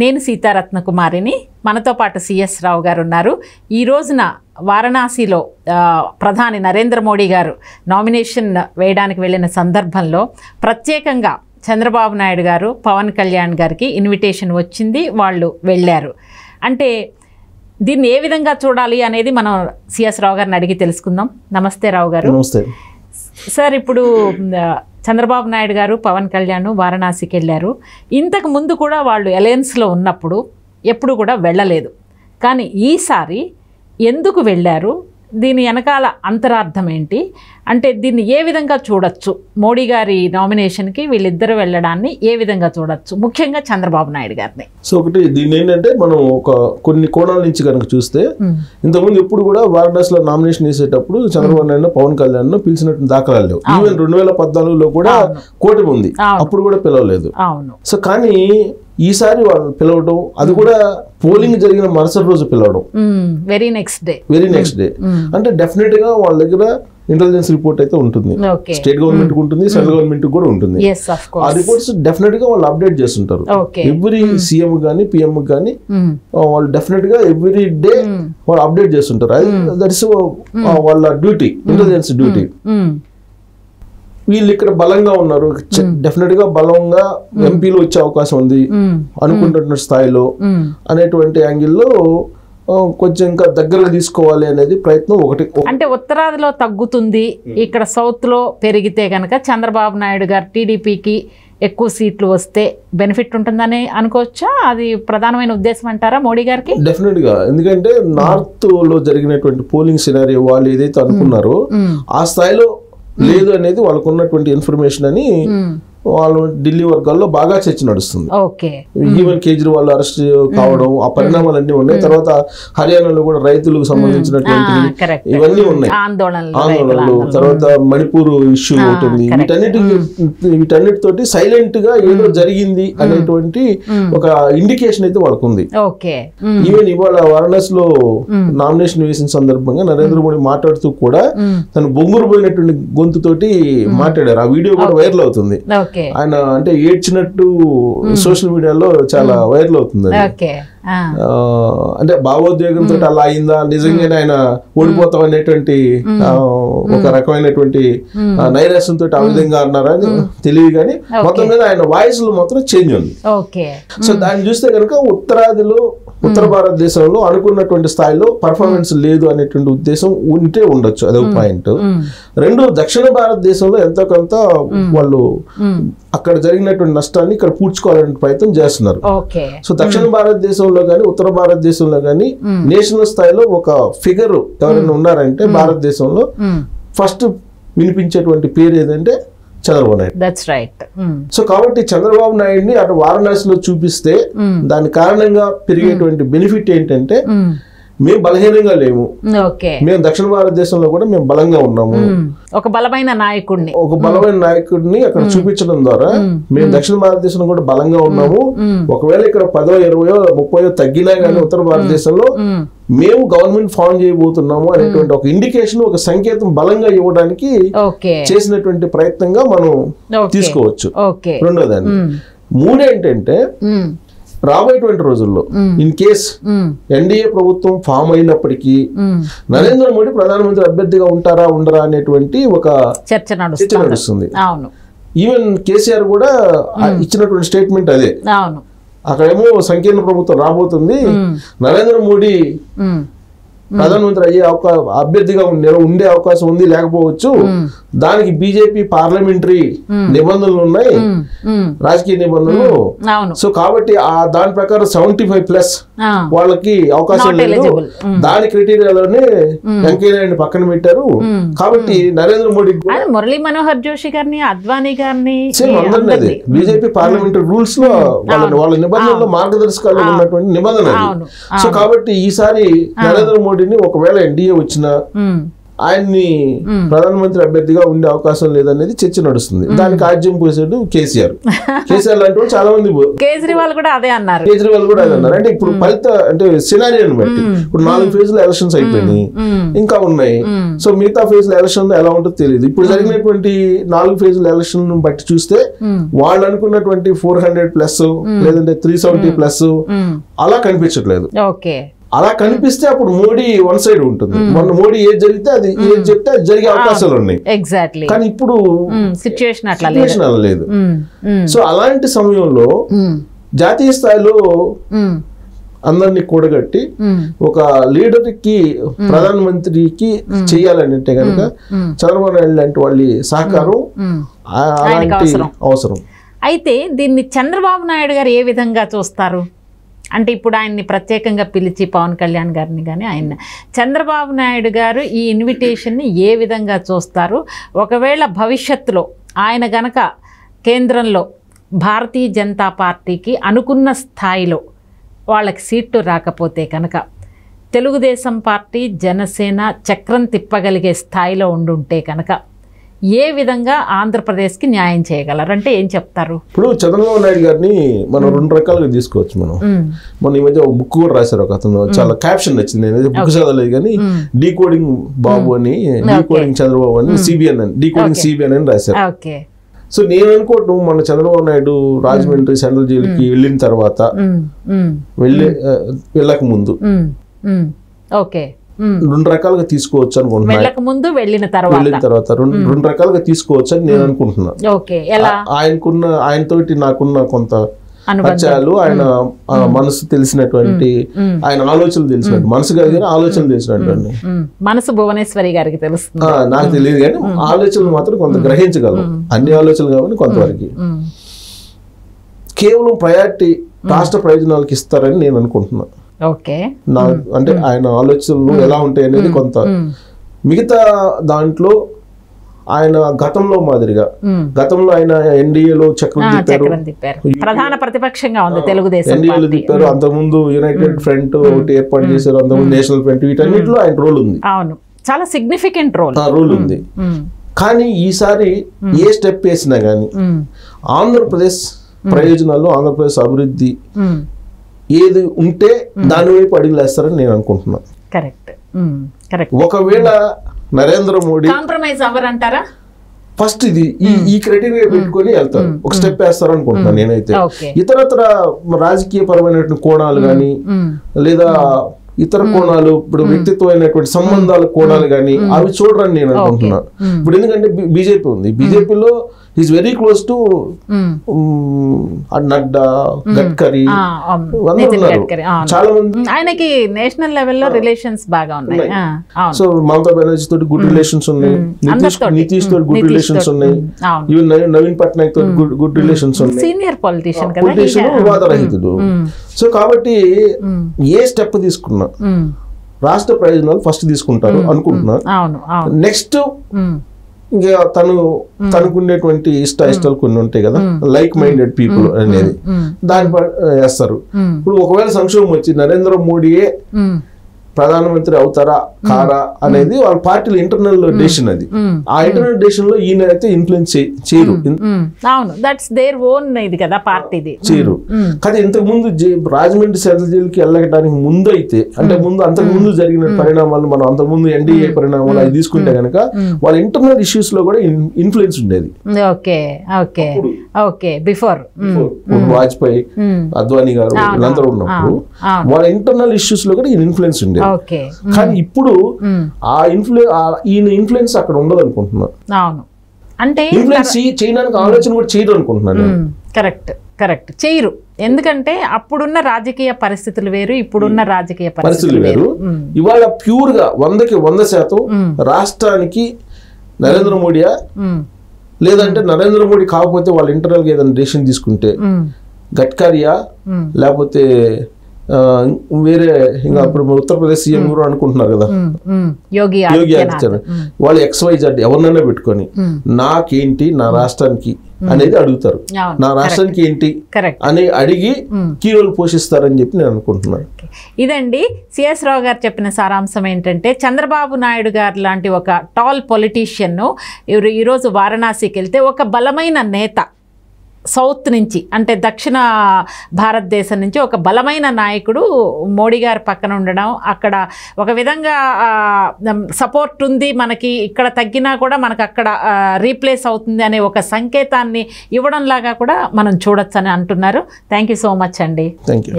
నేను సీతారత్న కుమారిని. మనతో పాటు సిఎస్ రావు గారు ఉన్నారు. ఈ రోజున వారణాసిలో ప్రధాని నరేంద్ర మోడీ గారు నామినేషన్ వేయడానికి వెళ్ళిన సందర్భంలో ప్రత్యేకంగా చంద్రబాబు నాయుడు గారు పవన్ కళ్యాణ్ గారికి ఇన్విటేషన్ వచ్చింది, వాళ్ళు వెళ్ళారు. అంటే దీన్ని ఏ విధంగా చూడాలి అనేది మనం సిఎస్ రావు గారిని అడిగి తెలుసుకుందాం. నమస్తే రావు గారు. నమస్తే సార్. ఇప్పుడు చంద్రబాబు నాయుడు గారు పవన్ కళ్యాణ్ వారణాసికి వెళ్ళారు. ఇంతకు ముందు కూడా వాళ్ళు అలయన్స్లో ఉన్నప్పుడు ఎప్పుడు కూడా వెళ్ళలేదు. కానీ ఈసారి ఎందుకు వెళ్ళారు? దీని వెనకాల అంతరార్థం ఏంటి? అంటే దీన్ని ఏ విధంగా చూడొచ్చు? మోడీ గారి నామినేషన్కి వీళ్ళిద్దరు వెళ్ళడాన్ని ఏ విధంగా చూడొచ్చు, ముఖ్యంగా చంద్రబాబు నాయుడు గారిని? సో ఒకటి దీన్ని ఏంటంటే మనం కొన్ని కోణాల నుంచి కనుక చూస్తే, ఇంతకుముందు ఎప్పుడు కూడా వారణాసిలో నామినేషన్ వేసేటప్పుడు చంద్రబాబు నాయుడు పవన్ కళ్యాణ్ పిలిచినట్టు దాఖలాలు లేవు. ఈవెన్ 2014లో కూడా కూటమి ఉంది, అప్పుడు కూడా పిలవలేదు. సో కానీ ఈసారి వాళ్ళు పిలవడం, అది కూడా పోలింగ్ జరిగిన మరుసటి రోజు పిలవడం, వెరీ నెక్స్ట్ డే. అంటే డెఫినెట్ గా వాళ్ళ దగ్గర ఇంటెలిజెన్స్ రిపోర్ట్ అయితే ఉంటుంది. స్టేట్ గవర్నమెంట్ ఉంటుంది, సెంట్రల్ గవర్నమెంట్ కూడా ఉంటుంది. ఆ రిపోర్ట్స్ డెఫినెట్ గా వాళ్ళు అప్డేట్ చేస్తుంటారు. ఎవ్రీ సీఎం గానీ పిఎం గానీ వాళ్ళు డెఫినెట్ గా ఎవ్రీ డే వాళ్ళు అప్డేట్ చేస్తుంటారు. దట్ ఇస్ వాళ్ళ డ్యూటీ, ఇంటెలిజెన్స్ డ్యూటీ. వీళ్ళు ఇక్కడ బలంగా ఉన్నారు, డెఫినెట్ గా బలంగా ఎంపీలు వచ్చే అవకాశం ఉంది అనుకుంటున్న స్థాయిలో అనేటువంటి యాంగిల్లో కొంచెం ఇంకా దగ్గరగా తీసుకోవాలి అనేది ప్రయత్నం ఒకటి. అంటే ఉత్తరాదిలో తగ్గుతుంది, ఇక్కడ సౌత్ లో పెరిగితే కనుక చంద్రబాబు నాయుడు గారు టీడీపీకి ఎక్కువ సీట్లు వస్తే బెనిఫిట్ ఉంటుందని అనుకోవచ్చా? అది ప్రధానమైన ఉద్దేశం అంటారా మోడీ గారికి? డెఫినెట్ గా. ఎందుకంటే నార్త్ లో జరిగినటువంటి పోలింగ్ సినారియో వాళ్ళు ఏదైతే అనుకున్నారో ఆ స్థాయిలో లేదు అనేది వాళ్ళకు ఉన్నటువంటి ఇన్ఫర్మేషన్ అని వాళ్ళు ఢిల్లీ వర్గాల్లో బాగా చర్చ నడుస్తుంది. ఈవెన్ కేజ్రీవాల్ అరెస్ట్ కావడం, ఆ పరిణామాలన్నీ ఉన్నాయి. తర్వాత హర్యానాలో కూడా రైతులకు సంబంధించినటువంటి ఇవన్నీ ఉన్నాయి, ఆందోళనలు. తర్వాత మణిపూర్ ఇష్యూ ఉంటుంది. వీటన్నిటితోటి సైలెంట్ గా ఏదో జరిగింది అనేటువంటి ఒక ఇండికేషన్ అయితే వాళ్ళకు ఉంది. ఈవెన్ ఇవాళ వారణాసిలో నామినేషన్ వేసిన సందర్భంగా నరేంద్ర మోడీ మాట్లాడుతూ కూడా తను బొంగురు పోయినటువంటి గొంతుతోటి మాట్లాడారు. ఆ వీడియో కూడా వైరల్ అవుతుంది. ఆయన అంటే ఏడ్చినట్టు సోషల్ మీడియాలో చాలా వైరల్ అవుతుంది. అంటే భావోద్వేగంతో అలా అయిందా, నిజంగానే ఆయన ఓడిపోతాం అనేటువంటి ఒక రకమైనటువంటి నైరాశ్యంతో ఆ విధంగా అన్నారా అని తెలియదు. కానీ మొత్తం మీద ఆయన వాయిస్ లో మాత్రం చేంజ్ ఉంది. సో దాన్ని చూస్తే కనుక ఉత్తరాదిలో, ఉత్తర భారతదేశంలో అనుకున్నటువంటి స్థాయిలో పర్ఫార్మెన్స్ లేదు అనేటువంటి ఉద్దేశం ఉంటే ఉండొచ్చు, అదొక పాయింట్. రెండు, దక్షిణ భారతదేశంలో ఎంతో కొంత వాళ్ళు అక్కడ జరిగినటువంటి నష్టాన్ని ఇక్కడ పూడ్చుకోవాలనే ప్రయత్నం చేస్తున్నారు. సో దక్షిణ భారతదేశంలో కానీ ఉత్తర భారతదేశంలో కానీ నేషనల్ స్థాయిలో ఒక ఫిగర్ ఎవరైనా ఉన్నారంటే భారతదేశంలో ఫస్ట్ వినిపించేటువంటి పేరు ఏదంటే చంద్రబాబు నాయుడు. సో కాబట్టి చంద్రబాబు నాయుడిని అటు వారణాసిలో చూపిస్తే దాని కారణంగా పెరిగేటువంటి బెనిఫిట్ ఏంటంటే, మేము బలహీనంగా లేము, మేము దక్షిణ భారతదేశంలో కూడా మేము బలంగా ఉన్నాము, ఒక బలమైన నాయకుడిని అక్కడ చూపించడం ద్వారా మేము దక్షిణ భారతదేశంలో కూడా బలంగా ఉన్నాము. ఒకవేళ ఇక్కడ 10, 20, 30 తగ్గినా గానీ ఉత్తర భారతదేశంలో మేము గవర్నమెంట్ ఫామ్ చేయబోతున్నాము అనేటువంటి ఒక ఇండికేషన్, ఒక సంకేతం బలంగా ఇవ్వడానికి చేసినటువంటి ప్రయత్నంగా మనం తీసుకోవచ్చు. రెండోదాన్ని. మూడేంటంటే, రాబోయేటువంటి రోజుల్లో ఇన్ కేస్ ఎన్డీఏ ప్రభుత్వం ఫామ్ అయినప్పటికీ నరేంద్ర మోడీ ప్రధానమంత్రి అభ్యర్థిగా ఉంటారా ఉండరా అనేటువంటి ఒక చర్చ నడుస్తుంది. ఈవెన్ కేసీఆర్ కూడా ఇచ్చినటువంటి స్టేట్మెంట్ అదే. అక్కడేమో సంకీర్ణ ప్రభుత్వం రాబోతుంది, నరేంద్ర మోడీ ప్రధానమంత్రి అయ్యే అభ్యర్థిగా ఉండే అవకాశం ఉంది, లేకపోవచ్చు. దానికి బీజేపీ పార్లమెంటరీ నిబంధనలు ఉన్నాయి, రాజకీయ నిబంధనలు. సో కాబట్టి దాని ప్రకారం 75+ వాళ్ళకి అవకాశం లేదు. దాని క్రైటీరియాలోనే వెంకయ్య నాయుడు పక్కన పెట్టారు. కాబట్టి నరేంద్ర మోడీ మురళీ మనోహర్ జోషి గారిని, అద్వానీ గారిని, అందరినీ బీజేపీ పార్లమెంటరీ రూల్స్ లో వాళ్ళ నిబంధనలో మార్గదర్శకాలు ఉన్నటువంటి నిబంధన. సో కాబట్టి ఈసారి నరేంద్ర మోడీని ఒకవేళ ఎన్డీఏ వచ్చినా ఆయన్ని ప్రధానమంత్రి అభ్యర్థిగా ఉండే అవకాశం లేదనేది చర్చ నడుస్తుంది. దానికి ఆజ్యం పోసాడు కేసీఆర్. కేసీఆర్ లాంటి వాళ్ళు చాలా మంది, కేజ్రీవాల్ కూడా అదే అన్నారు. అంటే ఇప్పుడు ఫలిత అంటే సినారియోని బట్టి ఇప్పుడు 4 ఫేజ్ల ఎలక్షన్స్ అయిపోయినాయి, ఇంకా ఉన్నాయి. సో మిగతా ఫేజ్ల ఎలక్షన్ ఎలా ఉంటుందో తెలియదు. ఇప్పుడు జరిగినటువంటి 4 ఫేజ్ల ఎలక్షన్ బట్టి చూస్తే వాళ్ళు అనుకున్నటువంటి 400+ లేదంటే 370+ అలా కనిపించట్లేదు. అలా కనిపిస్తే అప్పుడు మోడీ వన్ సైడ్ ఉంటుంది. మొన్న మోడీ ఏది జరిగితే అది ఏది చెప్తే అది జరిగే అవకాశాలు ఉన్నాయి. కానీ ఇప్పుడు సిచ్యువేషన్ అలా లేదు. సో అలాంటి సమయంలో జాతీయ స్థాయిలో అందరినీ కూడగట్టి ఒక లీడర్ కి ప్రధానమంత్రికి చెయ్యాలంటే కనుక చంద్రబాబు నాయుడు లాంటి వాళ్ళ సహకారం అలాంటి అవసరం. అయితే దీన్ని చంద్రబాబు నాయుడు గారు ఏ విధంగా చూస్తారు అంటే ఇప్పుడు ఆయన్ని ప్రత్యేకంగా పిలిచి పవన్ కళ్యాణ్ గారిని కానీ ఆయన చంద్రబాబు నాయుడు గారు ఈ ఇన్విటేషన్ని ఏ విధంగా చూస్తారు? ఒకవేళ భవిష్యత్తులో ఆయన గనక కేంద్రంలో భారతీయ జనతా పార్టీకి అనుకున్న స్థాయిలో వాళ్ళకి సీట్లు రాకపోతే కనుక తెలుగుదేశం పార్టీ జనసేన చక్రం తిప్పగలిగే స్థాయిలో ఉండుంటే కనుక ఏ విధంగా ఆంధ్రప్రదేశ్కి న్యాయం చేయగలరు అంటే ఏం చెప్తారు? ఇప్పుడు చంద్రబాబు నాయుడు గారిని మనం 2 రకాలుగా తీసుకోవచ్చు. మనం ఈ మధ్య ఒక బుక్ కూడా రాశారు ఒక అతను, చాలా క్యాప్షన్ నచ్చింది. నేను బుక్ చదవలేదు కానీ డీకోడింగ్ బాబు అని, డీకోడింగ్ చంద్రబాబు అని, సిబిఎన్ అని, డీకోడింగ్ సిబిఎన్ అని రాశారు. సో నేను అనుకోవటం మన చంద్రబాబు నాయుడు రాజమండ్రి సెంట్రల్ జైలుకి వెళ్ళిన తర్వాత వెళ్ళక ముందు 2 రకాలుగా తీసుకోవచ్చు అనుకుంటున్నాను. వెళ్ళిన తర్వాత 2 రకాలుగా తీసుకోవచ్చు అని నేను అనుకుంటున్నా. ఆయనతోటి నాకున్న కొంత పరిచయాలు, ఆయన మనసు తెలిసినటువంటి, ఆయన ఆలోచనలు తెలిసినట్టు, మనసు కాదు కానీ ఆలోచనలు తెలిసినటువంటి. మనసు భువనేశ్వరి గారికి తెలుస్తుంది, నాకు తెలియదు కానీ ఆలోచనలు మాత్రం కొంత గ్రహించగలం. అన్ని ఆలోచనలు కాబట్టి కొంతవరకు కేవలం ప్రయారిటీ రాష్ట్ర ప్రయోజనాలకు ఇస్తారని నేను అనుకుంటున్నా. అంటే ఆయన ఆలోచనలు ఎలా ఉంటాయి అనేది కొంత, మిగతా దాంట్లో ఆయన గతంలో మాదిరిగా, గతంలో ఆయన ఎన్డీఏలో చక్రం తిప్పారు, ప్రధాన ప్రతిపక్షంగా ఉంది తెలుగుదేశం, ఎన్డీఏలో తిప్పారు. అంతకుముందు యునైటెడ్ ఫ్రంట్ ఒకటి ఏర్పాటు చేశారు, అంతకుముందు నేషనల్ ఫ్రంట్, వీటన్నిటిలో ఆయన రోల్ ఉంది. అవును, చాలా సిగ్నిఫికెంట్ రోల్ ఉంది. కానీ ఈసారి ఏ స్టెప్ వేసినా కానీ ఆంధ్రప్రదేశ్ ప్రయోజనాలు, ఆంధ్రప్రదేశ్ అభివృద్ధి ఏది ఉంటే దాని వైపు అడుగులేస్తారని నేను అనుకుంటున్నాను. ఒకవేళ నరేంద్ర మోడీ కాంప్రమైజ్ అవ్వరంటారా? ఫస్ట్ ఇది ఈ క్రైటీరియా పెట్టుకొని వెళ్తారు, ఒక స్టెప్ వేస్తారు అనుకుంటున్నాను నేనైతే. ఇతరత్ర రాజకీయ పరమైనటువంటి కోణాలు కానీ లేదా ఇతర కోణాలు, ఇప్పుడు వ్యక్తిత్వమైనటువంటి సంబంధాల కోణాలు కానీ అవి చూడరని నేను అనుకుంటున్నాను. ఇప్పుడు ఎందుకంటే బీజేపీ ఉంది, బీజేపీలో is very close to Nadda, Gadkari, చాలా మంది ఆయనకి నేషనల్ లెవెల్లో రిలేషన్స్ బాగా ఉన్నాయి. సో మమతా బెనర్జీ తోటి గుడ్ రిలేషన్స్ ఉన్నాయి, నితీష్ తోటి గుడ్ రిలేషన్స్ ఉన్నాయి, ఈవెన్ నవీన్ పట్నాయక్ తోటి గుడ్ రిలేషన్స్ ఉన్నాయి, సీనియర్ పొలిటీషియన్, వివాదరహితుడు. సో కాబట్టి ఏ స్టెప్ తీసుకున్నా రాష్ట్ర ప్రయోజనాలు ఫస్ట్ తీసుకుంటారు అనుకుంటున్నా. నెక్స్ట్ ఇంకా తనకుండేటువంటి ఇష్టాలు కొన్ని ఉంటాయి కదా, లైక్ మైండెడ్ పీపుల్ అనేది దాని వేస్తారు. ఇప్పుడు ఒకవేళ సంక్షోభం వచ్చి నరేంద్ర మోడీయే ప్రధానమంత్రి అవుతారా కారా అనేది వాళ్ళ పార్టీలో ఇంటర్నల్ డెసిషన్. అది ఆ ఇంటర్నల్ డెసిషన్ లో ఈయన అయితే ఇన్ఫ్లుయెన్స్ చేయరు, చేయరు. కానీ ఇంతకు ముందు రాజమండ్రి సెంట్రల్ జైలుకి వెళ్ళడానికి ముందు అయితే, అంటే అంతకు ముందు జరిగిన పరిణామాలు, మనం అంతకు ముందు ఎన్డీఏ పరిణామాలు అవి తీసుకుంటే కనుక వాళ్ళ ఇంటర్నల్ ఇష్యూస్ లో కూడా ఇన్ఫ్లుయెన్స్ ఉండేది. వాజ్పేయి, అద్వానీ గారు వీళ్ళందరూ ఉన్నప్పుడు వాళ్ళ ఇంటర్నల్ ఇష్యూస్ లో కూడా ఇన్ఫ్లుయెన్స్ ఉండేది. కానీ ఇప్పుడు ఈయన ఇన్ఫ్లుయెన్స్ అక్కడ ఉండదు అనుకుంటున్నాను. అంటే ఇన్ఫ్లుయెన్స్ చేయడానికి ఆలోచన కూడా చేయరు అనుకుంటున్నాను. కరెక్ట్ చేయరు, ఎందుకంటే అప్పుడున్న రాజకీయ పరిస్థితులు వేరు, ఇప్పుడున్న రాజకీయ పరిస్థితులు వేరు. ఇవాళ ప్యూర్ గా 100% రాష్ట్రానికి నరేంద్ర మోడీయా, లేదంటే నరేంద్ర మోడీ కాకపోతే వాళ్ళ ఇంటర్నల్ గా ఏదైనా డెసిషన్ తీసుకుంటే గడ్కరీయా, లేకపోతే వేరే ఇంకా అప్పుడు ఉత్తరప్రదేశ్ సీఎం కూడా అనుకుంటున్నారు కదా యోగి ఆదిత్యనాథ్, వాళ్ళు XYZ ఎవరినైనా పెట్టుకొని నాకేంటి నా రాష్ట్రానికి అనేది అడుగుతారు, నా రాష్ట్రానికి ఏంటి అని అడిగి కీ రోల్ పోషిస్తారని చెప్పి నేను అనుకుంటున్నాను. ఇదండి సిఎస్ రావు గారు చెప్పిన సారాంశం ఏంటంటే, చంద్రబాబు నాయుడు గారు లాంటి ఒక టాల్ పొలిటీషియన్ను ఈరోజు వారణాసికి వెళ్తే ఒక బలమైన నేత సౌత్ నుంచి అంటే దక్షిణ భారతదేశం నుంచి ఒక బలమైన నాయకుడు మోడీ గారి పక్కన ఉండడం, అక్కడ ఒక విధంగా సపోర్ట్ ఉంది మనకి, ఇక్కడ తగ్గినా కూడా మనకు అక్కడ రీప్లేస్ అవుతుంది అనే ఒక సంకేతాన్ని ఇవ్వడం లాగా కూడా మనం చూడొచ్చు అని అంటున్నారు. థ్యాంక్ యూ సో మచ్ అండి. Thank you.